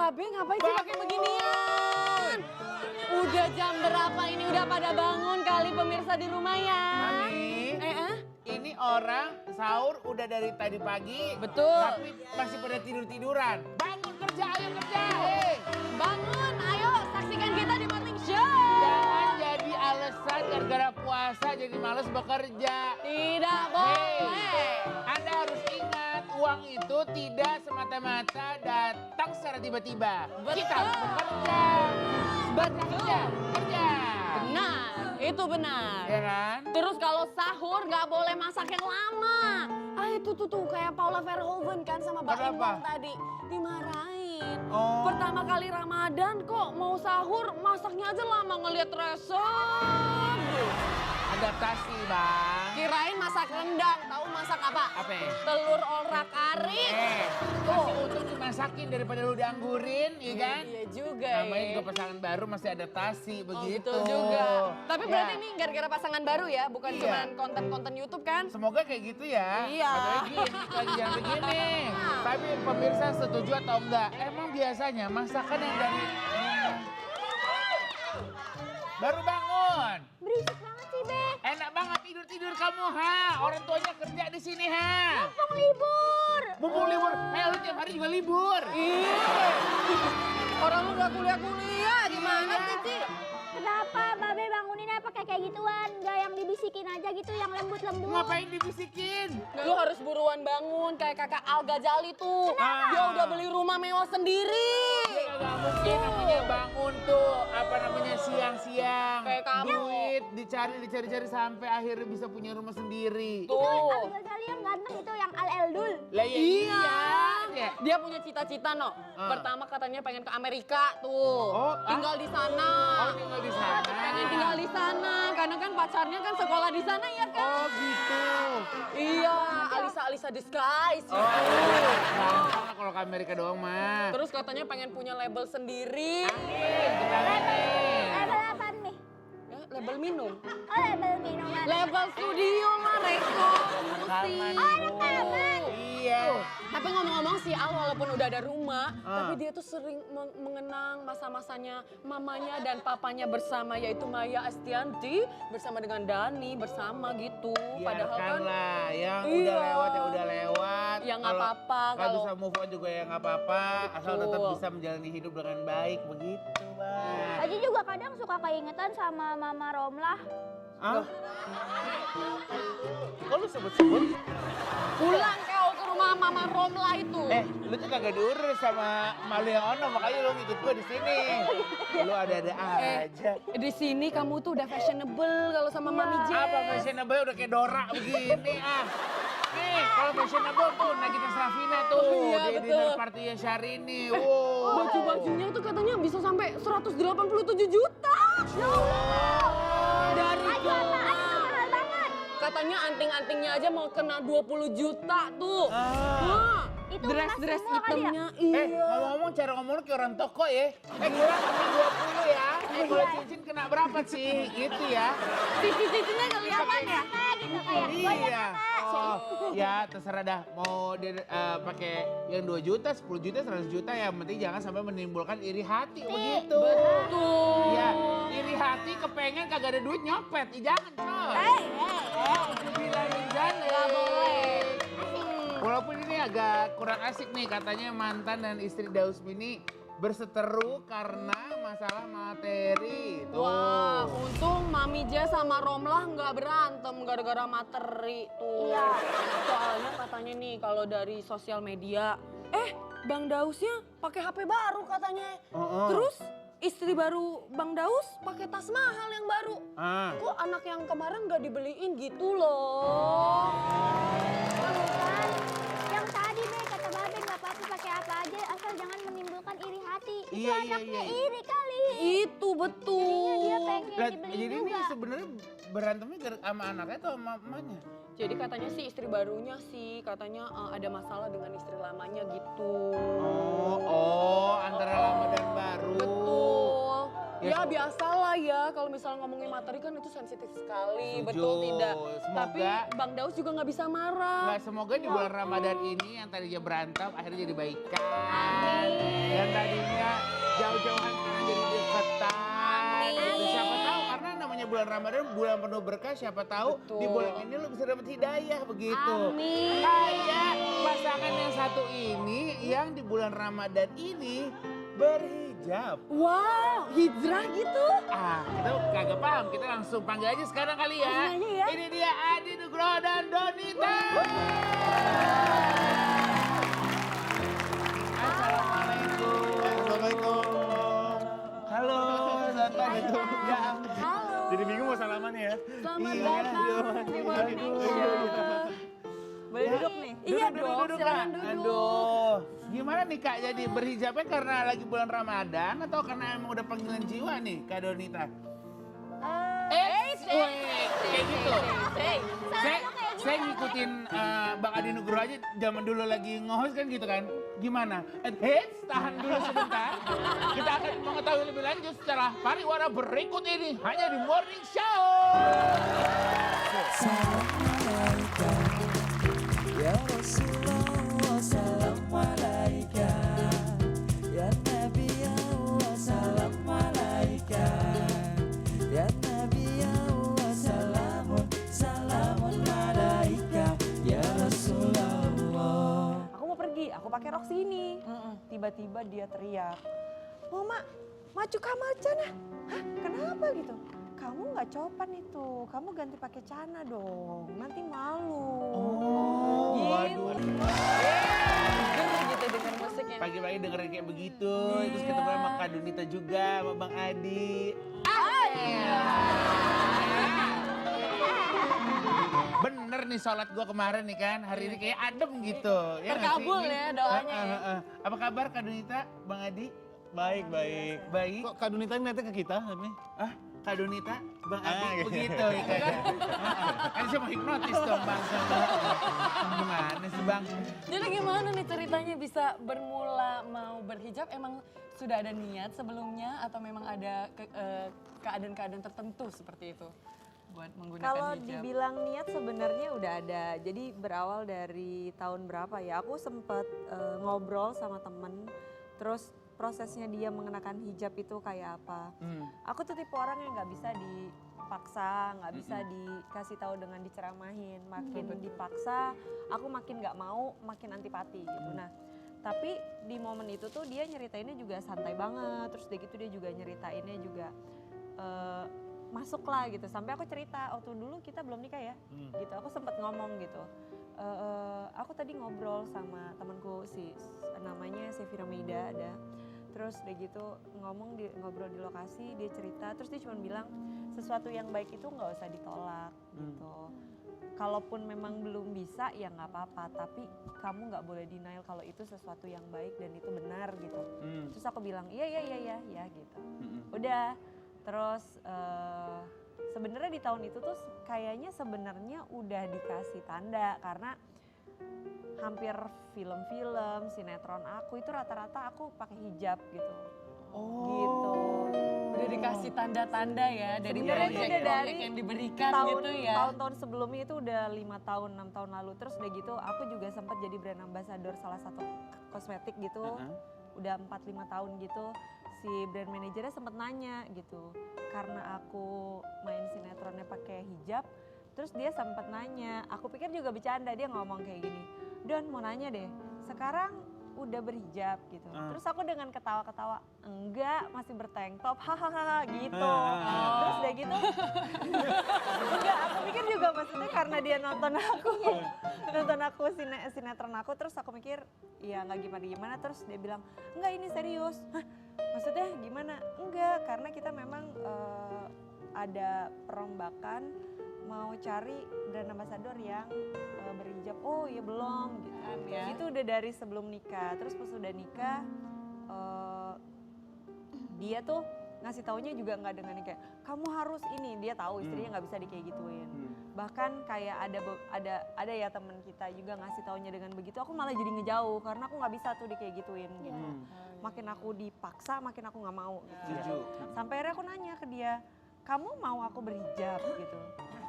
Babe ngapain sih pakai beginian? Udah jam berapa ini? Udah pada bangun kali pemirsa di rumah ya? Mami, ini orang sahur udah dari tadi pagi. Betul. Tapi masih pada tidur-tiduran. Bangun kerja, ayo kerja. Hei. Bangun, ayo saksikan kita di Morning Show. Jangan jadi alasan gara-gara puasa jadi males bekerja. Tidak boleh. Hey, Anda harus ingat uang itu tidak semata-mata datang secara tiba-tiba. Kita harus bekerja. Bekerja, kerja. Benar, itu benar. Ya kan? Terus kalau sahur nggak boleh masak yang lama. Itu tuh kayak Paula Verhoeven kan sama Mbak Kenapa? Imbang tadi. Dimarahin. Oh. Pertama kali Ramadan kok mau sahur masaknya aja lama ngeliat resep. Adaptasi, Bang. Kirain masak rendang, tahu masak apa? Apa? Telur orak-arik. Masih untung dimasakin daripada lu dianggurin, ya kan? Iya juga Namanya ya. juga pasangan baru masih adaptasi, begitu. Betul juga. Tapi Ya. berarti ini gara-gara pasangan baru ya, bukan Iya. cuma konten-konten YouTube kan? Semoga kayak gitu ya. Iya. Katanya gini, lagi jangan begini. Tapi pemirsa setuju atau enggak? Emang biasanya masakan yang dari baru bangun. Berisik banget sih, Be. Enak banget tidur-tidur kamu, ha. Orang tuanya kerja di sini, ha. Mumpung libur. Mumpung libur, lu tiap hari juga libur. Iya. Orang lu udah kuliah-kuliah, gimana sih, Ci? Kenapa Babe banguninnya pakai kayak gituan? Gak yang dibisikin aja gitu, yang lembut-lembut. Ngapain dibisikin? Lu harus buruan bangun kayak kakak Al Ghazali tuh. Kenapa? Dia udah beli rumah mewah sendiri. Ya gak mungkin namanya bangun tuh, apa namanya siang-siang. Kayak kamu. Duit dicari-cari sampai akhirnya bisa punya rumah sendiri. Itu Tuh. Al Ghazali yang ganteng itu, yang Al Eldul. Lah ya Iya. iya. Dia punya cita-cita, no. Pertama katanya pengen ke Amerika tuh. Oh, tinggal di sana. Oh, tinggal di sana. Pengen tinggal di sana karena kan pacarnya kan sekolah di sana ya kan. Oh gitu. Iya, Alisa disguise. Oh, gampang lah kalau ke Amerika doang mah. Terus katanya pengen punya label sendiri. Bentar ini. Label apa nih? Ya, label minum. Oh, label minuman. Label studio lah, rekor Rekaman. musik. Iya. Tapi ngomong-ngomong si Al walaupun udah ada rumah, Ah. tapi dia tuh sering mengenang masa-masanya mamanya dan papanya bersama, yaitu Maya Estianti bersama dengan Dani bersama gitu. Padahal kan Biarkanlah yang Iya. udah lewat ya udah lewat. Ya nggak apa-apa Kalau kalau- bisa move on juga ya nggak apa-apa. Asal Betul. tetap bisa menjalani hidup dengan baik begitu, Bang. Aji juga kadang suka keingetan sama Mama Romlah. Hah? Kok lu sebut-sebut? pulang kau ke rumah Mama Romla itu. Lu tuh kagak diurus sama malu yang ono, makanya lu ngikut gua di sini. Lu ada-ada aja. Di sini kamu tuh udah fashionable kalau sama Mami Jen. Apa fashionable udah kayak Dora begini ah. Nih, kalau fashionable tuh Nagita Slavina tuh Iya, di betul. dinner party-nya Syahrini. Wow. Baju-bajunya tuh katanya bisa sampai 187 juta. Ya Allah. Dari Aji apaan? Mahal banget. katanya anting-antingnya aja mau kena 20 juta tuh. Wah, Itu dress-dress emas semua kali ya? hitamnya iya. Ngomong-ngomong cara ngomong kayak orang toko ya. Kurang kena 20 ya. Kalau cincin kena berapa sih? Gitu ya. Cici-cicinya kelihatan ya? Gitu kayak. Iya. Oh, ya terserah dah. Mau dia pakai yang 2 juta, 10 juta, 100 juta ya. Yang penting jangan sampai menimbulkan iri hati begitu. Betul. Ya, iri hati kepengen kagak ada duit nyopet. Jangan coy. Bilangin jangan. Nggak boleh. Walaupun ini agak kurang asik nih, katanya mantan dan istri Dausmini berseteru karena masalah materi. Tuh. Wah, untung Mami J sama Romlah nggak berantem gara-gara materi tuh. Iya. Soalnya katanya nih kalau dari sosial media, Bang Dausnya pakai HP baru katanya. Terus istri baru Bang Daus pakai tas mahal yang baru. Kok anak yang kemarin nggak dibeliin gitu loh? Bukan. Yang tadi Be, kata Babe nggak apa-apa pakai apa aja asal jangan menimbulkan iri hati. Itu Iya, anaknya iya. iri kali. Itu betul. Jadinya dia pengen Lah, dibeli jadi ini juga. sebenarnya berantemnya sama anaknya atau sama mamanya? Jadi katanya sih istri barunya sih katanya ada masalah dengan istri lamanya gitu. Oh, antara lama dan baru. Betul. Ya biasalah ya, kalau misalnya ngomongin materi kan itu sensitif sekali, Setuju. betul tidak? Semoga- Tapi Bang Daus juga nggak bisa marah. Nggak, semoga di bulan Ramadan ini yang tadinya berantem akhirnya jadi baikan. Yang tadinya jauh-jauhan sekarang jadi deketan. Gitu. Siapa tahu karena namanya bulan Ramadan bulan penuh berkah, siapa tahu Betul. di bulan ini lu bisa dapat hidayah begitu. Amin. Kayak pasangan yang satu ini yang di bulan Ramadan ini berhijab. Wow, hijrah gitu? Kita kagak paham, kita langsung panggil aja sekarang kali ya. Langsung aja ya. Ini dia Adi Nugroho dan Donita. Assalamualaikum. Assalamualaikum. Halo, Assalamualaikum. Ya, Halo. Jadi bingung mau salaman ya? Selamat Iya, datang di Indonesia. Boleh duduk nih? Iya dong, silakan Kak. duduk. Aduh, gimana nih Kak jadi berhijabnya karena lagi bulan Ramadan atau karena emang udah panggilan jiwa nih Kak Donita? Kayak gitu. Saya ngikutin Bang Adi Nugroho aja zaman dulu lagi nge-host kan gitu kan. Gimana? Tahan dulu sebentar. Kita akan mengetahui lebih lanjut setelah pariwara berikut ini hanya di Morning Show. Ya Rasulullah salam alaika, ya Nabi Allah salam alaika, ya Nabi Allah salamun alaika, ya Rasulullah. Aku mau pergi, aku pakai rok sini. Tiba-tiba dia teriak, Mama, maju kamal cana. Hah, kenapa gitu? Kamu nggak copan itu, kamu ganti pakai cana dong, nanti malu. Gitu. Gitu denger musiknya. Pagi-pagi dengerin kayak begitu, terus ketemu sama Kak Donita juga, sama Bang Adi. Bener nih sholat gua kemarin nih kan, hari ini kayak adem gitu. Ya nggak sih? Terkabul ya doanya ya. Apa kabar Kak Donita, Bang Adi? Baik, baik. Baik. Kok Kak Donita ngeliatnya ke kita tapi? Kak Donita, Bang Adi, gitu. begitu ya kan? Kan saya mau hipnotis dong Bang. Gimana sih Bang? Jadi gimana nih ceritanya bisa bermula mau berhijab? Emang sudah ada niat sebelumnya atau memang ada keadaan-keadaan tertentu seperti itu buat menggunakan Kalau hijab? dibilang niat sebenarnya udah ada. Jadi berawal dari tahun berapa ya? Aku sempet ngobrol sama temen, terus prosesnya dia mengenakan hijab itu kayak apa. Aku tuh tipe orang yang nggak bisa dipaksa, nggak bisa dikasih tahu dengan diceramahin. Makin dipaksa, aku makin nggak mau, makin antipati gitu. Nah, tapi di momen itu tuh dia nyeritainnya juga santai banget. Terus dia gitu dia juga nyeritainnya juga masuk lah gitu. Sampai aku cerita, waktu dulu kita belum nikah ya, gitu. Aku sempet ngomong gitu. Aku tadi ngobrol sama temanku namanya Sevira Meida ada. Terus dia gitu ngobrol di lokasi, dia cerita, terus dia cuma bilang sesuatu yang baik itu nggak usah ditolak gitu. Kalaupun memang belum bisa ya nggak apa-apa, tapi kamu nggak boleh denial kalau itu sesuatu yang baik dan itu benar gitu. Terus aku bilang iya gitu. Udah, terus sebenarnya di tahun itu tuh kayaknya sebenarnya udah dikasih tanda karena hampir film-film, sinetron aku itu rata-rata aku pakai hijab gitu. Gitu. Udah dikasih tanda-tanda ya dari Sebenarnya proyek udah dari yang diberikan tahun, gitu ya. Tahun-tahun sebelumnya itu udah 5 tahun, 6 tahun lalu. Terus udah gitu aku juga sempat jadi brand ambassador salah satu kosmetik gitu. Udah 4-5 tahun gitu. Si brand manajernya sempat nanya gitu. Karena aku main sinetronnya pakai hijab, terus dia sempat nanya. Aku pikir juga bercanda, dia ngomong kayak gini. Don mau nanya deh, sekarang udah berhijab gitu. Terus aku dengan ketawa-ketawa, enggak masih bertank top, hahaha gitu. Terus udah gitu, enggak aku pikir juga maksudnya karena dia nonton aku sinetron aku, terus aku mikir ya nggak gimana-gimana, terus dia bilang enggak ini serius. Hah, maksudnya gimana? Enggak, karena kita memang ada perombakan mau cari brand ambassador yang berhijab. Oh ya belum gitu. Ya. Itu udah dari sebelum nikah. Terus pas udah nikah dia tuh ngasih taunya juga nggak dengan kayak kamu harus ini. Dia tahu istrinya nggak bisa kayak gituin. Bahkan kayak ada ya teman kita juga ngasih taunya dengan begitu, aku malah jadi ngejauh karena aku nggak bisa tuh kayak gituin gitu. Makin aku dipaksa, makin aku nggak mau gitu. Setuju. Sampai akhirnya aku nanya ke dia, kamu mau aku berhijab gitu.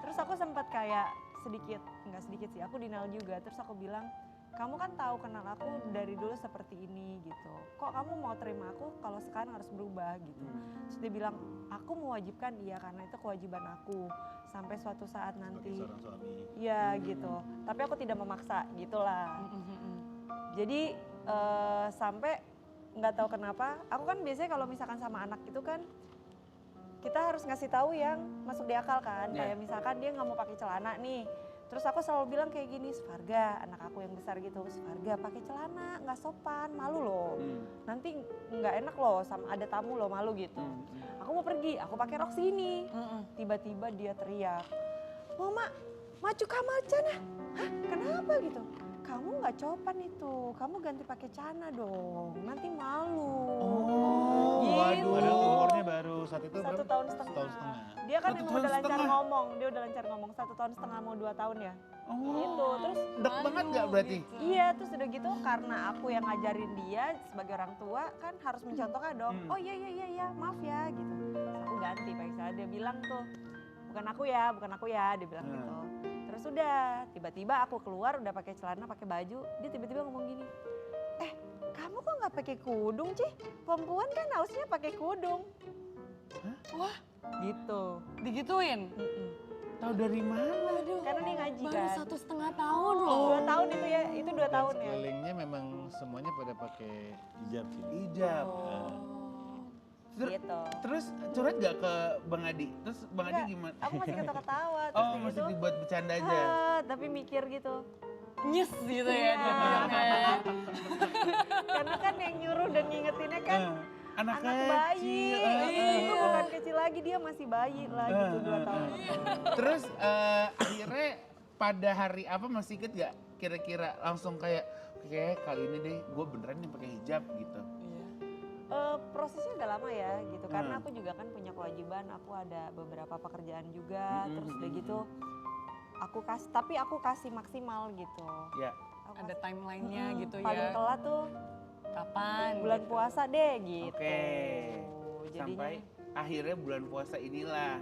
Terus aku sempat kayak nggak sedikit sih, aku denial juga. Terus aku bilang, kamu kan tahu kenal aku dari dulu seperti ini gitu. Kok kamu mau terima aku kalau sekarang harus berubah gitu. Terus dia bilang, aku mewajibkan iya karena itu kewajiban aku. Sampai suatu saat nanti. Seorang suami. Iya gitu. Tapi aku tidak memaksa gitulah. Jadi sampai nggak tahu kenapa, aku kan biasanya kalau misalkan sama anak itu kan kita harus ngasih tahu yang masuk di akal kan. Yeah. Kayak misalkan dia nggak mau pakai celana nih. Terus aku selalu bilang kayak gini, Sufarga, anak aku yang besar gitu, Sufarga pakai celana nggak sopan, malu loh. Nanti nggak enak loh, sama ada tamu loh, malu gitu. Aku mau pergi, aku pakai rok sini. Tiba-tiba dia teriak, Mama, maju kamar cana. Hah, kenapa gitu? Kamu nggak copan itu, kamu ganti pakai celana dong, nanti malu. Oh, Gitu. waduh. Padahal umurnya baru saat itu 1 tahun setengah. Setahun setengah. Dia kan 1 emang tahun udah lancar setengah. ngomong, dia udah lancar ngomong 1 tahun setengah mau 2 tahun ya. Gitu, terus Dek banget gak berarti? iya terus udah gitu karena aku yang ngajarin dia sebagai orang tua kan harus mencontohkan dong. Oh iya maaf ya gitu. Terus aku ganti pakai celana, dia bilang tuh bukan aku ya, dia bilang gitu. Terus udah tiba-tiba aku keluar udah pakai celana pakai baju, dia tiba-tiba ngomong gini, kamu kok nggak pakai kudung Ci? Perempuan kan harusnya pakai kudung. Wah, Gitu. digituin? Tahu dari mana? Aduh, Karena dia ngaji baru kan. 1,5 tahun loh. 2 tahun itu ya, itu 2 tahun ya. Sekelilingnya memang semuanya pada pakai hijab sih. Hijab. Gitu. Terus curhat gak ke Bang Adi? Terus Bang Adi Enggak, gimana? aku masih ketawa-ketawa. Terus Oh, kayak masih gitu, dibuat bercanda aja. tapi mikir gitu. Nyes gitu ya. Iya. dia bilangnya ya. Karena kan yang nyuruh dan ngingetinnya kan Anak anak bayi. kecil. Itu bukan kecil lagi, dia masih bayi lah gitu 2 tahun. Terus akhirnya pada hari apa masih inget gak? Kira-kira langsung kayak kali ini deh gue beneran nih pakai hijab gitu. Prosesnya udah lama ya gitu, karena aku juga kan punya kewajiban, aku ada beberapa pekerjaan juga, terus udah gitu tapi aku kasih maksimal gitu. Ya. Aku Ada kasih- timelinenya gitu Paling ya. telat tuh Kapan? bulan puasa deh gitu. Oke. Jadinya Sampai akhirnya bulan puasa inilah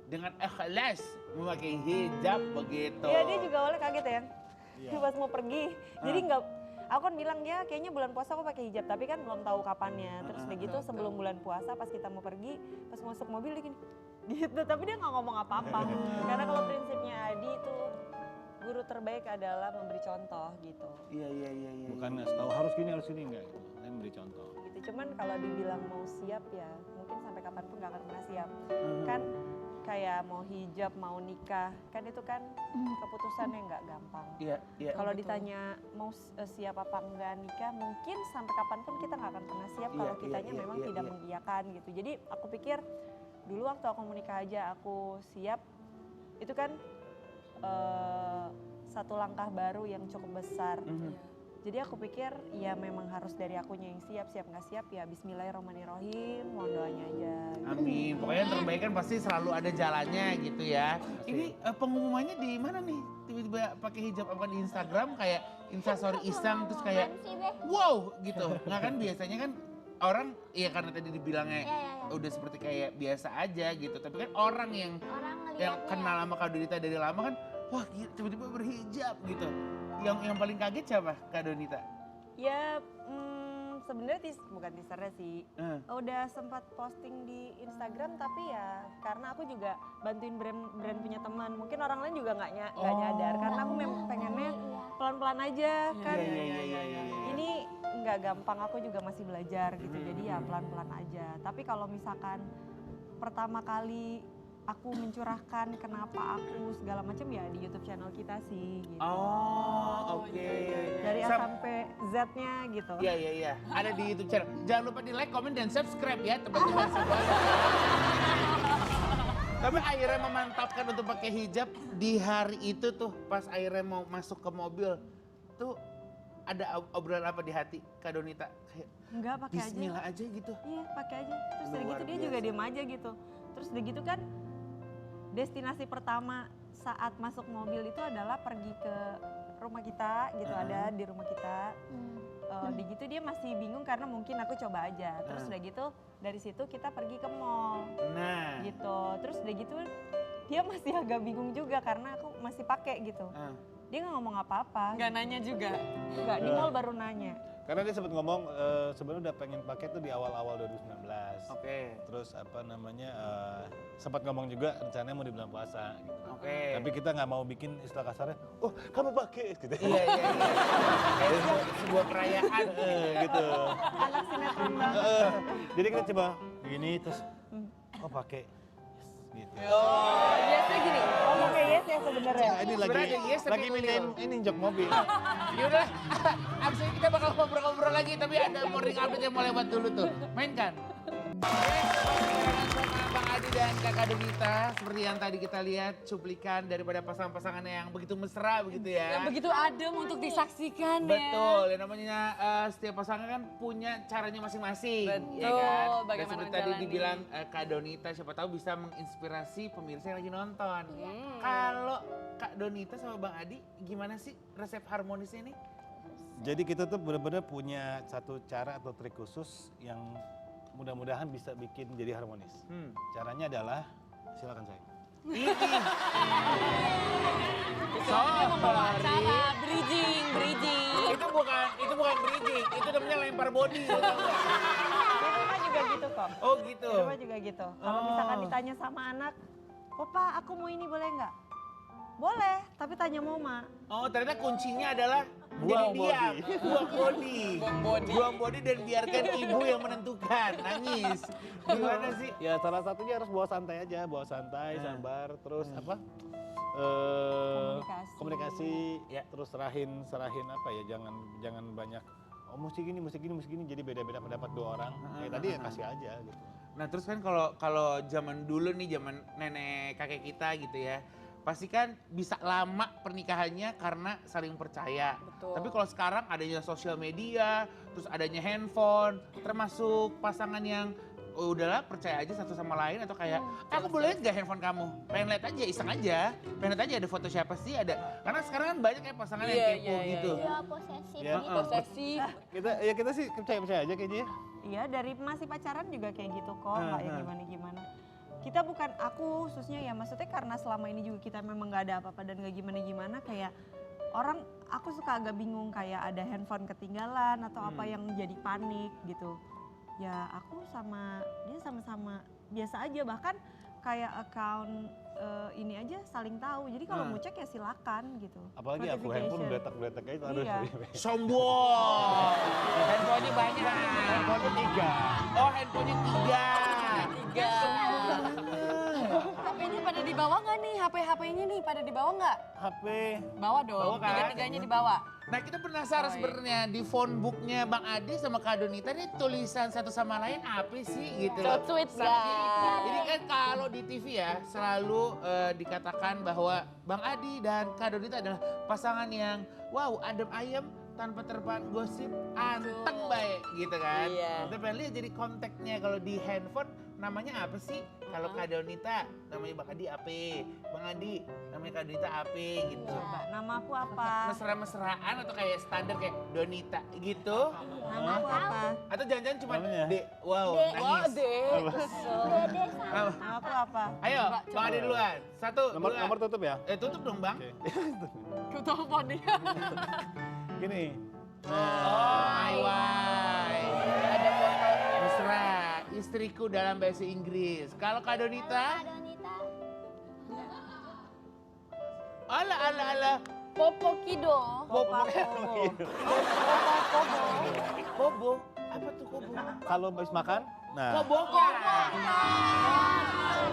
dengan ikhlas memakai hijab begitu. iya dia juga awalnya kaget ya. Iya. Pas mau pergi. Jadi nggak, aku kan bilang ya kayaknya bulan puasa aku pakai hijab, tapi kan belum tahu kapannya. Terus udah gitu sebelum bulan puasa pas kita mau pergi, pas masuk mobil dia gini gitu, tapi dia nggak ngomong apa-apa. Karena kalau prinsipnya Adi itu guru terbaik adalah memberi contoh gitu. Iya. Bukan ngasih tahu harus gini enggak gitu. Saya memberi contoh. Gitu. Cuman kalau dibilang mau siap ya mungkin sampai kapanpun nggak akan pernah siap. Kan kayak mau hijab, mau nikah, kan itu kan keputusannya nggak gampang. Iya. Kalau ditanya mau siap apa enggak nikah, mungkin sampai kapanpun kita nggak akan pernah siap Iya, kalau iya, kitanya iya, memang iya, tidak iya. mengiyakan gitu. Jadi aku pikir dulu waktu aku menikah aja aku siap, itu kan satu langkah baru yang cukup besar. Jadi aku pikir ya memang harus dari akunya yang siap nggak siap ya bismillahirrahmanirrahim, mohon doanya aja. Gitu. Amin. Pokoknya yang terbaik kan pasti selalu ada jalannya gitu ya. Ini pengumumannya di mana nih? Tiba-tiba pakai hijab apa di Instagram kayak Instastory iseng terus kayak wow gitu. Nggak kan biasanya kan orang ya karena tadi dibilangnya udah seperti kayak biasa aja gitu. Tapi kan orang yang kenal sama Kak Donita dari lama kan wah gila, tiba-tiba berhijab gitu. Yang paling kaget siapa Kak Donita? Ya sebenarnya bukan teasernya sih. Udah sempat posting di Instagram tapi ya karena aku juga bantuin brand punya teman. Mungkin orang lain juga nggak nyadar karena aku memang pengennya pelan-pelan aja kan. Iya. Ini nggak gampang, aku juga masih belajar gitu. Jadi ya pelan-pelan aja. Tapi kalau misalkan pertama kali aku mencurahkan kenapa aku segala macam ya di YouTube channel kita sih gitu. Oh, oke. Dari A sampai Z-nya gitu. Iya. Ada di YouTube channel. Jangan lupa di like, comment, dan subscribe ya teman-teman semua. Tapi akhirnya memantapkan untuk pakai hijab di hari itu tuh pas akhirnya mau masuk ke mobil tuh ada obrolan apa di hati Kak Donita? Kayak Enggak, pakai aja. Bismillah aja gitu. Iya, pakai aja. Terus udah Luar gitu dia juga biasa. diem aja gitu. Terus udah gitu kan destinasi pertama saat masuk mobil itu adalah pergi ke rumah kita gitu, ada di rumah kita. Di gitu dia masih bingung karena mungkin aku coba aja. Terus udah gitu dari situ kita pergi ke mall. Nah. Gitu. Terus udah gitu dia masih agak bingung juga karena aku masih pakai gitu. Dia nggak ngomong apa-apa. Nggak nanya juga. Nggak, di mall baru nanya. Karena dia sempat ngomong sebenarnya udah pengen pakai tuh di awal-awal 2019. Oke. Terus apa namanya sempat ngomong juga rencananya mau di bulan puasa gitu. Oke. Tapi kita nggak mau bikin istilah kasarnya, oh kamu pakai gitu. Iya. Kayak sebuah perayaan. Gitu. Anak sinetron banget. Jadi kita coba gini terus, oh pakai, yes, gitu. Biasanya gini. Ngomongnya yes ya sebenarnya. Nah, ini Sebenarnya ada yes tapi lagi beliau. mindahin ini jok mobil. Yaudah, abis ini kita bakal ngobrol-ngobrol lagi, tapi ada morning update yang mau lewat dulu tuh. Mainkan. Sama Bang Adi dan Kakak Donita, seperti yang tadi kita lihat cuplikan daripada pasangan-pasangan yang begitu mesra begitu ya. Yang begitu adem untuk disaksikan ya. Betul, yang namanya setiap pasangan kan punya caranya masing-masing. Betul, Ya kan? Dan bagaimana seperti tadi menjalani. dibilang Kak Donita, siapa tahu bisa menginspirasi pemirsa yang lagi nonton. Kalau Kak Donita sama Bang Adi, gimana sih resep harmonisnya nih? Jadi kita tuh benar-benar punya satu cara atau trik khusus yang mudah-mudahan bisa bikin jadi harmonis. Caranya adalah, silakan saya. Dia membawa acara, bridging. Itu bukan bridging, itu namanya lempar body. Lo tau nggak? Di rumah juga gitu kok. Oh gitu. Di rumah juga gitu. Kalau misalkan ditanya sama anak, Opa aku mau ini boleh nggak? Boleh, tapi tanya Mama. Oh ternyata kuncinya adalah Buang jadi diam, buang body dan biarkan ibu yang menentukan. Nangis. Gimana sih? Ya salah satunya harus bawa santai aja, sabar, terus apa? Komunikasi, Ya. terus serahin apa ya, jangan banyak oh mesti gini, jadi beda-beda pendapat dua orang. Ya tadi ya kasih aja gitu. Nah terus kan kalau zaman dulu nih, zaman nenek kakek kita gitu ya, pasti kan bisa lama pernikahannya karena saling percaya. Betul. Tapi kalau sekarang adanya sosial media, terus adanya handphone, termasuk pasangan yang udahlah percaya aja satu sama lain, atau kayak aku boleh lihat gak handphone kamu? Pengen lihat aja, iseng aja. Pengen lihat aja ada foto siapa sih, ada. Karena sekarang kan banyak kayak pasangan yang Iya, kepo iya, gitu. Ya posesif Ya, gitu. Posesif. Kita sih percaya aja kayaknya. Iya, dari masih pacaran juga kayak gitu kok, nggak yang gimana-gimana. Kita bukan, aku khususnya ya, maksudnya karena selama ini juga kita memang nggak ada apa-apa dan nggak gimana-gimana, kayak orang, aku suka agak bingung kayak ada handphone ketinggalan atau apa yang jadi panik gitu. Ya aku sama dia sama-sama biasa aja, bahkan kayak account ini aja saling tahu. Jadi kalau mau cek ya silakan gitu. Apalagi aku handphone geletak aja harus. Iya. Sombong. Handphonenya banyak. Handphone 3. Oh handphonenya 3. HP-nya pada dibawa nggak nih? HP-nya nih pada dibawa nggak? HP. Bawa dong, Bawa kan? tiga-tiganya dibawa. Nah kita penasaran sebenarnya di phone booknya Bang Adi sama Kak Donita nih tulisan satu sama lain apa sih gitu So loh. sweet, Jadi kan kalau di TV ya selalu dikatakan bahwa Bang Adi dan Kak Donita adalah pasangan yang wow adem ayem tanpa terpaan gosip, anteng baik gitu kan. Iya. Kita pengen lihat jadi kontaknya kalau di handphone namanya apa sih? Kalau Kak Donita namanya Bang Adi apa? Bang Adi namanya Kak Donita apa gitu. Mbak, nama aku apa? Mesra-mesraan atau kayak standar kayak Donita gitu? Nama aku apa? Atau jangan-jangan cuma Namanya? D? Wow, D. nangis. Dede sama. Apa? Nama aku apa? Ayo, Bang Adi duluan. Satu, dua. Nomor tutup ya? Tutup dong Bang. Oke. Ketelepon dia. Gini. Oh, my wife. Ada fotonya. Mesra, istriku dalam bahasa Inggris. Kalau Kak Donita, Kak Donita. ala. Popo Kido. Kobo. Kobo. Apa tuh kobo? Kalau habis makan, nah Kobokan.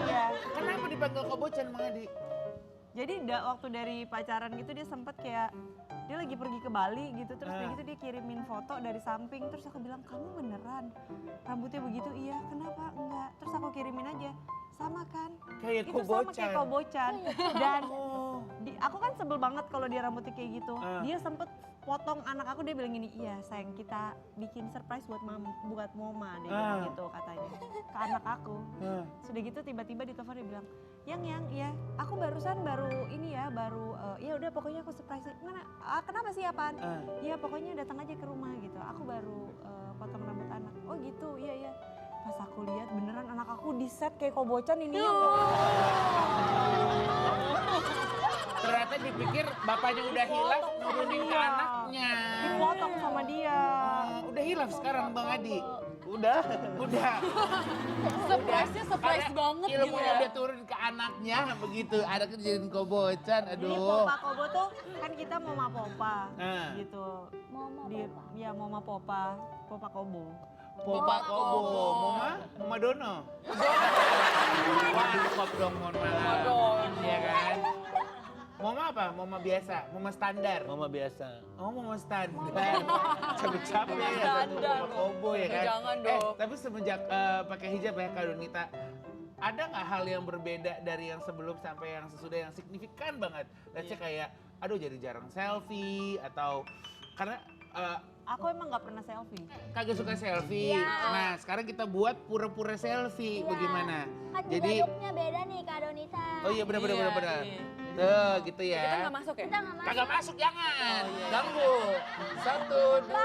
Iya. Kenapa dipanggil kobocan Bang Adi? Jadi waktu dari pacaran gitu dia sempet kayak dia lagi pergi ke Bali gitu, terus kayak gitu dia kirimin foto dari samping, terus aku bilang kamu beneran rambutnya begitu? Iya. Kenapa? Enggak. Terus aku kirimin aja, sama kan? Kayak Itu sama kayak kobocan. Dan Oh. aku kan sebel banget kalau dia rambutnya kayak gitu. Dia sempet potong anak aku, dia bilang gini, iya sayang kita bikin surprise buat mama, dia bilang gitu katanya ke anak aku. Sudah gitu tiba-tiba di telepon dia bilang, yang ya aku barusan ini ya baru ya udah pokoknya aku surprise. Kenapa sih apaan? Ya pokoknya datang aja ke rumah gitu. Aku baru potong rambut anak. Oh gitu, iya. Pas aku lihat beneran anak aku di set kayak kobocan ini. Ternyata dipikir bapaknya udah hilaf, nurunin ke anaknya. Dipotong sama dia. Udah hilaf sekarang Bang Adi. Udah. Surprise-nya surprise Karena banget gitu ilmunya ya. udah turun ke anaknya begitu. Anaknya dijadiin kobocan, Jadi aduh. Popa Kobo tuh kan kita Moma Popa gitu. Mama Ya Moma Popa Kobo. Popa Kobo, Mama Dono. Wah, kop dong, mohon maaf. Iya kan? Mama apa? Mama biasa, Mama standar. Mama biasa. Oh, Mama standar. Capek-capek ya satu Standar Mama Kobo ya kan? Jangan dong. Tapi semenjak pakai hijab ya Kak Donita, ada nggak hal yang berbeda dari yang sebelum sampai yang sesudah yang signifikan banget? Let's say kayak, aduh jadi jarang selfie atau karena Aku emang nggak pernah selfie. kagak suka selfie. Iya. Nah sekarang kita buat pura-pura selfie, Iya. bagaimana? Kan juga Jadi, looknya beda nih Kak Donita. oh iya benar. Iya. Tuh gitu ya. Kita nggak masuk ya? Kita nggak masuk. Kagak masuk jangan, ganggu. 1, 2.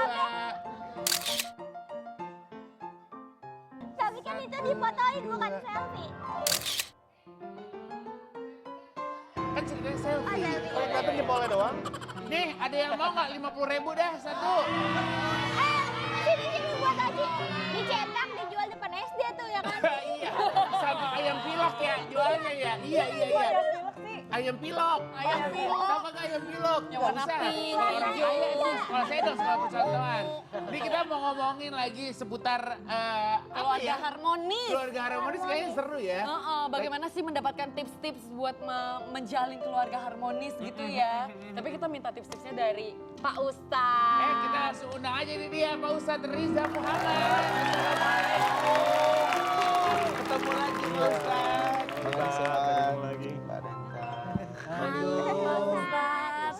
Tapi kan itu difotoin bukan selfie. Kan ceritanya Oh, selfie. selfie. Kalau kelihatan jempolnya doang. Nih ada yang mau nggak 50.000 dah satu? Sini buat aja. Dicetak dijual depan SD tuh ya kan. Iya, sama ayam pilok ya jualnya ya. Iya. Ayam pilok. Tahu kagak ayam pilok? Yang warna Nggak usah. pink, Iya, hijau. itu sekolah saya dong, sekolah percontohan. Ini kita mau ngomongin lagi seputar apa Keluarga ya? harmonis. Keluarga harmonis kayaknya seru ya. Bagaimana sih mendapatkan tips-tips buat menjalin keluarga harmonis gitu ya. Tapi kita minta tips-tipsnya dari Pak Ustadz. Kita langsung undang aja ini dia Pak Ustadz Riza Muhammad. Assalamualaikum. Ketemu lagi Pak Ustadz. Ketemu lagi.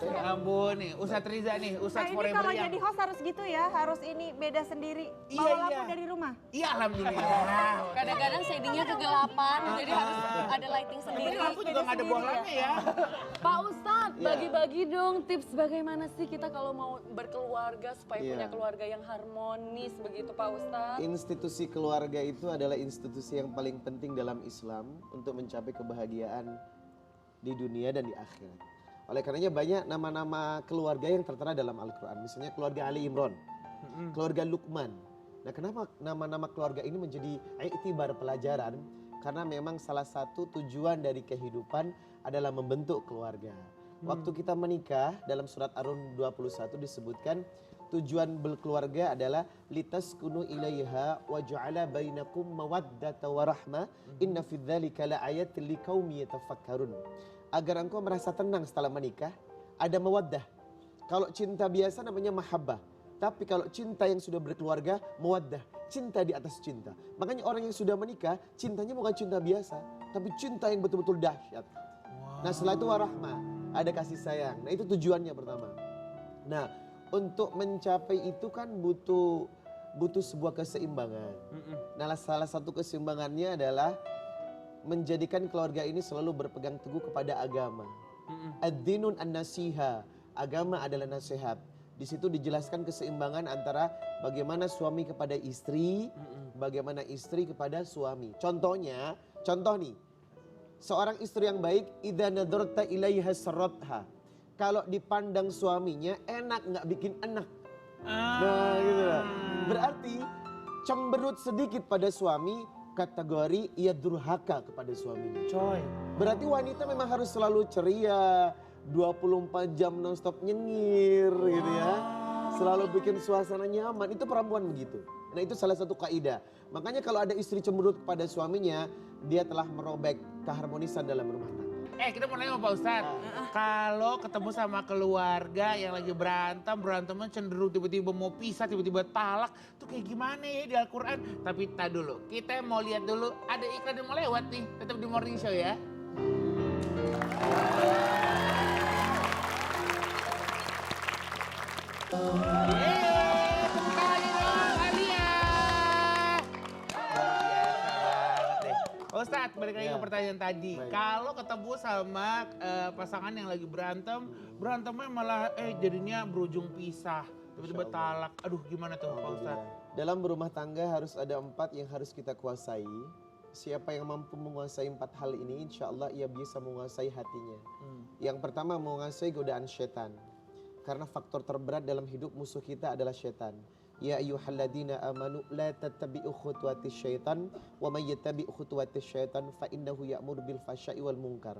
Ya ampun nih, Ustadz Riza nih, Nah Ustadz ini forever kalau yang... jadi host harus gitu ya, harus ini beda sendiri. Iya, Bawa iya. lampu dari rumah. Iya alhamdulillah. Kadang-kadang shadingnya kegelapan, jadi harus ada lighting sendiri. Tapi lampu juga nggak ada bohlamnya ya. Pak Ustadz, Iya. bagi-bagi dong tips bagaimana sih kita kalau mau berkeluarga supaya Iya. punya keluarga yang harmonis begitu Pak Ustadz. Institusi keluarga itu adalah institusi yang paling penting dalam Islam untuk mencapai kebahagiaan di dunia dan di akhirat. Oleh karenanya banyak nama-nama keluarga yang tertera dalam Al-Quran. Misalnya keluarga Ali Imran, keluarga Luqman. Nah kenapa nama-nama keluarga ini menjadi iktibar pelajaran? Karena memang salah satu tujuan dari kehidupan adalah membentuk keluarga. Waktu kita menikah dalam surat Ar-Rum 21 disebutkan tujuan berkeluarga adalah litaskunu ilaiha wa ja'ala bainakum mawaddata wa rahmah inna fi dzalika laayatin liqaumin yatafakkarun. Agar engkau merasa tenang setelah menikah, ada mawaddah. Kalau cinta biasa namanya mahabbah. Tapi kalau cinta yang sudah berkeluarga, mawaddah. Cinta di atas cinta. Makanya orang yang sudah menikah, cintanya bukan cinta biasa. Tapi cinta yang betul-betul dahsyat. Nah setelah itu warahmah, ada kasih sayang. Nah itu tujuannya pertama. Nah untuk mencapai itu kan butuh sebuah keseimbangan. Nah salah satu keseimbangannya adalah menjadikan keluarga ini selalu berpegang teguh kepada agama. Ad-dinun an-nasiha, agama adalah nasihat. Di situ dijelaskan keseimbangan antara bagaimana suami kepada istri, bagaimana istri kepada suami. Contoh nih, seorang istri yang baik, idza nadarta ilaiha sarratha. Kalau dipandang suaminya enak nggak bikin enak. Nah gitu lah. Berarti cemberut sedikit pada suami kategori ia durhaka kepada suaminya. Coy. Berarti wanita memang harus selalu ceria, 24 jam nonstop nyengir gitu ya. Selalu bikin suasana nyaman, itu perempuan begitu. Nah itu salah satu kaidah. Makanya kalau ada istri cemberut kepada suaminya, dia telah merobek keharmonisan dalam rumah tangga. Kita mau nanya sama Pak Ustadz, kalau ketemu sama keluarga yang lagi berantemnya cenderung tiba-tiba mau pisah, tiba-tiba talak, tuh kayak gimana ya di Al-Quran? Tapi tak dulu, kita mau lihat dulu, ada iklan yang mau lewat nih, tetap di Morning Show ya. Tepuk tangan dong, Alia. Luar biasa banget deh. Pak Ustadz, balik lagi ke pertanyaan pertanyaan tadi. Baik. Kalau ketemu sama pasangan yang lagi berantemnya malah jadinya berujung pisah, tiba-tiba Masya Allah. talak. Aduh, gimana tuh Pak Ustadz? Dalam berumah tangga harus ada 4 yang harus kita kuasai. Siapa yang mampu menguasai 4 hal ini, insya Allah ia bisa menguasai hatinya. Yang pertama menguasai godaan setan. Karena faktor terberat dalam hidup musuh kita adalah setan. Ya ayyuhalladzina amanu la tattabi'u khutuwatis syaitan wa may yattabi' khutuwatis syaitan fa innahu ya'muru bil fahsya'i wal munkar.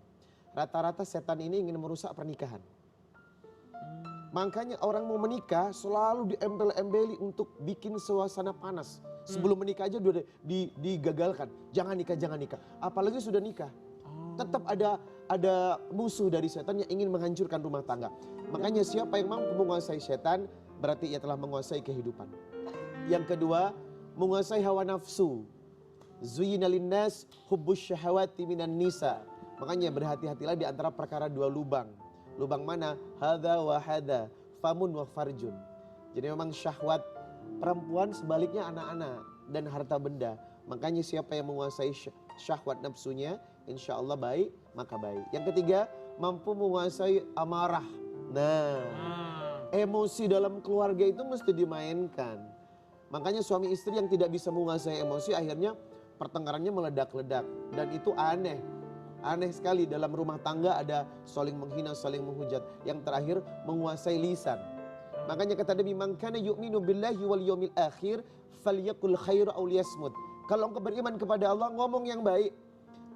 Rata-rata setan ini ingin merusak pernikahan. Makanya orang mau menikah selalu diembel-embeli untuk bikin suasana panas. Sebelum menikah aja udah digagalkan. Jangan nikah. Apalagi sudah nikah. Tetap ada musuh dari setan yang ingin menghancurkan rumah tangga. Makanya siapa yang mampu menguasai setan, berarti ia telah menguasai kehidupan. Yang kedua, menguasai hawa nafsu. Zuyyina linnas hubbus syahawati minan nisa. Makanya berhati-hatilah di antara perkara 2 lubang. Lubang mana? Hadza wa hadza, famun wa farjun. Jadi memang syahwat perempuan sebaliknya anak-anak dan harta benda. Makanya siapa yang menguasai syahwat nafsunya, insya Allah baik, maka baik. Yang ketiga, mampu menguasai amarah. Nah, emosi dalam keluarga itu mesti dimainkan. Makanya suami istri yang tidak bisa menguasai emosi akhirnya pertengkarannya meledak-ledak. Dan itu aneh. Aneh sekali dalam rumah tangga ada saling menghina, saling menghujat. Yang terakhir menguasai lisan. Makanya kata Nabi, "Man kana yu'minu billahi wal yawmil akhir falyakul khairu aw liyasmut." Kalau engkau beriman kepada Allah, ngomong yang baik.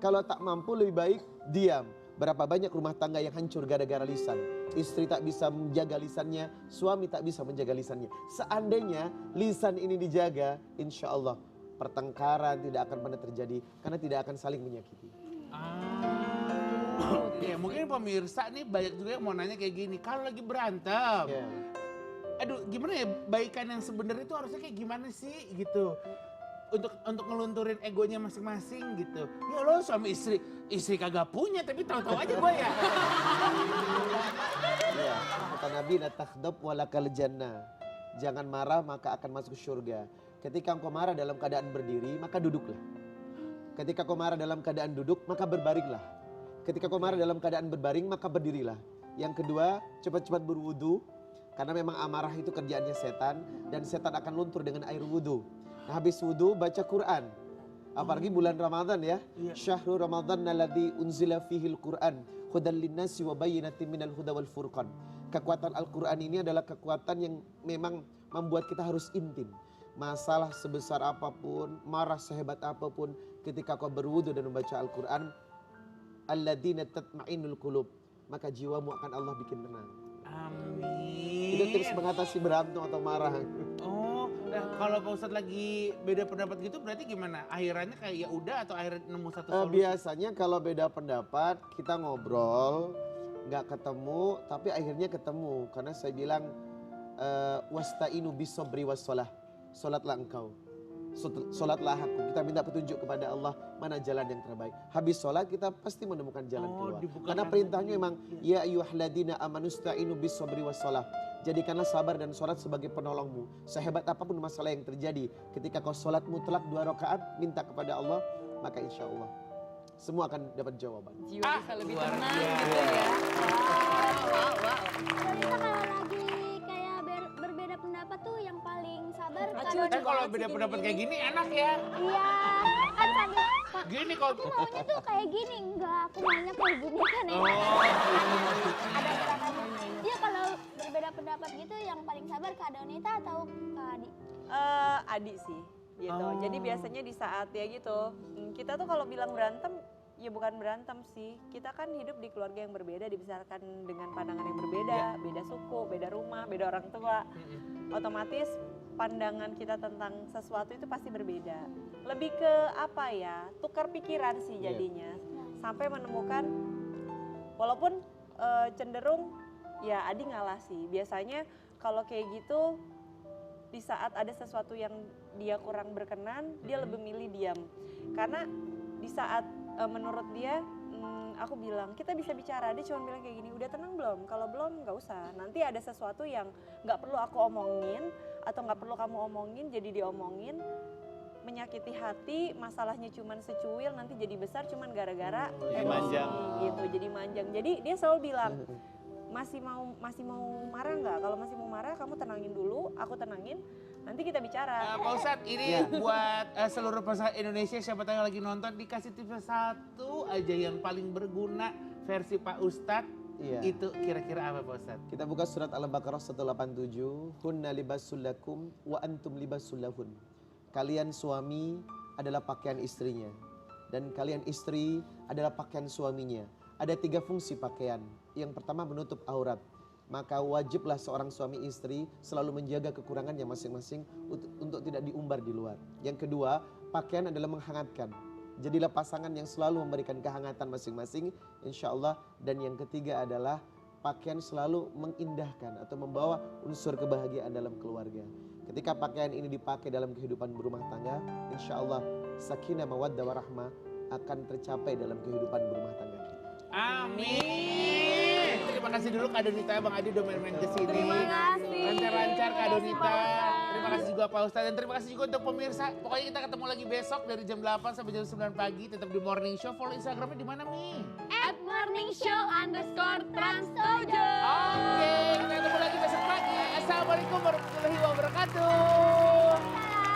Kalau tak mampu lebih baik diam. Berapa banyak rumah tangga yang hancur gara-gara lisan. Istri tak bisa menjaga lisannya, suami tak bisa menjaga lisannya. Seandainya lisan ini dijaga, insya Allah pertengkaran tidak akan pernah terjadi karena tidak akan saling menyakiti. Ya mungkin pemirsa nih banyak juga yang mau nanya kayak gini. Kalau lagi berantem, Ya. aduh gimana ya baikan yang sebenarnya itu harusnya kayak gimana sih gitu. Untuk ngelunturin egonya masing-masing gitu. Ya lo suami istri kagak punya tapi tahu-tahu aja gue ya. Ya, kata Nabi, la takhdab walakal jannah. Jangan marah maka akan masuk surga. Ketika engkau marah dalam keadaan berdiri, maka duduklah. Ketika kau marah dalam keadaan duduk, maka berbaringlah. Ketika kau marah dalam keadaan berbaring, maka berdirilah. Yang kedua, cepat-cepat berwudu. Karena memang amarah itu kerjaannya setan. Dan setan akan luntur dengan air wudu. Nah, habis wudu, baca Quran. Apalagi bulan Ramadan ya. Syahrul Ramadan alladzi unzila fihil Quran. Hudan linnasi wa bayyinatin minal huda wal furqan. Kekuatan Al-Quran ini adalah kekuatan yang memang membuat kita harus intim. Masalah sebesar apapun, marah sehebat apapun, ketika kau berwudu dan membaca Al-Quran, alladzina tatma'innul qulub, maka jiwamu akan Allah bikin tenang. Amin. Itu tips mengatasi berantem atau marah. Oh, nah kalau Pak Ustadz lagi beda pendapat gitu berarti gimana? Akhirannya kayak ya udah atau akhirnya nemu satu solusi? Biasanya kalau beda pendapat kita ngobrol, nggak ketemu, tapi akhirnya ketemu. Karena saya bilang wasta'inu bisobri wassalah. Solatlah engkau, solatlah aku. Kita minta petunjuk kepada Allah mana jalan yang terbaik. Habis solat kita pasti menemukan jalan keluar. Karena perintahnya memang ya ayyuhalladzina amanusta'inu bisobri wassalah. Jadikanlah sabar dan solat sebagai penolongmu. Sehebat apapun masalah yang terjadi, ketika kau solat mutlak 2 rakaat, minta kepada Allah, maka insya Allah semua akan dapat jawaban. Jiwa bisa lebih luar tenang biasa. gitu ya. Wow. Kalau kita kalau lagi kayak berbeda pendapat tuh yang paling sabar Acuh, kadang. Kalau beda pendapat kayak gini enak ya. Iya, kan sambil Gini kalau aku maunya tuh kayak gini, enggak, aku maunya kayak gini kan ya. Ada gerakannya. Iya, kalau berbeda pendapat gitu yang paling sabar Kak Donita atau Kak Adi? Adik sih gitu. Jadi biasanya di saat ya gitu, kita tuh kalau bilang berantem, ya bukan berantem sih. Kita kan hidup di keluarga yang berbeda, dibesarkan dengan pandangan yang berbeda, beda suku, beda rumah, beda orang tua. Otomatis pandangan kita tentang sesuatu itu pasti berbeda. Lebih ke apa ya, tukar pikiran sih jadinya. Sampai menemukan, walaupun cenderung ya Adi ngalah sih. Biasanya kalau kayak gitu, di saat ada sesuatu yang dia kurang berkenan, dia lebih milih diam. Karena di saat menurut dia, aku bilang kita bisa bicara, dia cuma bilang kayak gini, udah tenang belum? Kalau belum nggak usah, nanti ada sesuatu yang nggak perlu aku omongin atau nggak perlu kamu omongin jadi diomongin. menyakiti hati, masalahnya cuman secuil, nanti jadi besar cuman gara-gara Jadi emosi manjang. gitu, jadi manjang. Jadi dia selalu bilang, masih mau marah nggak? Kalau masih mau marah, kamu tenangin dulu, aku tenangin, nanti kita bicara. Pak Ustadz, ini buat seluruh peserta Indonesia, siapa tahu yang lagi nonton, dikasih tips satu aja yang paling berguna versi Pak Ustadz. Iya. Itu kira-kira apa Pak Ustadz? Kita buka surat Al-Baqarah 187. Hunna libasul lakum wa antum libasul lahun. Kalian suami adalah pakaian istrinya. Dan kalian istri adalah pakaian suaminya. Ada 3 fungsi pakaian. Yang pertama menutup aurat. Maka wajiblah seorang suami istri selalu menjaga kekurangannya masing-masing untuk tidak diumbar di luar. Yang kedua, pakaian adalah menghangatkan. Jadilah pasangan yang selalu memberikan kehangatan masing-masing, insya Allah. Dan yang ketiga adalah pakaian selalu mengindahkan atau membawa unsur kebahagiaan dalam keluarga. Ketika pakaian ini dipakai dalam kehidupan berumah tangga, insya Allah sakinah mawaddah warahmah akan tercapai dalam kehidupan berumah tangga kita. Amin. Terima kasih dulu Kak Donita, Bang Adi udah main-main ke sini. Terima kasih. Lancar-lancar Kak Terima kasih, Donita. Pak Ustadz. Terima kasih juga Pak Ustadz dan terima kasih juga untuk pemirsa. Pokoknya kita ketemu lagi besok dari jam 8 sampai jam 9 pagi tetap di Morning Show. Follow Instagramnya di mana Mi? @morningshow_trans7. Oke, kita ketemu lagi besok pagi. Assalamualaikum warahmatullahi wabarakatuh.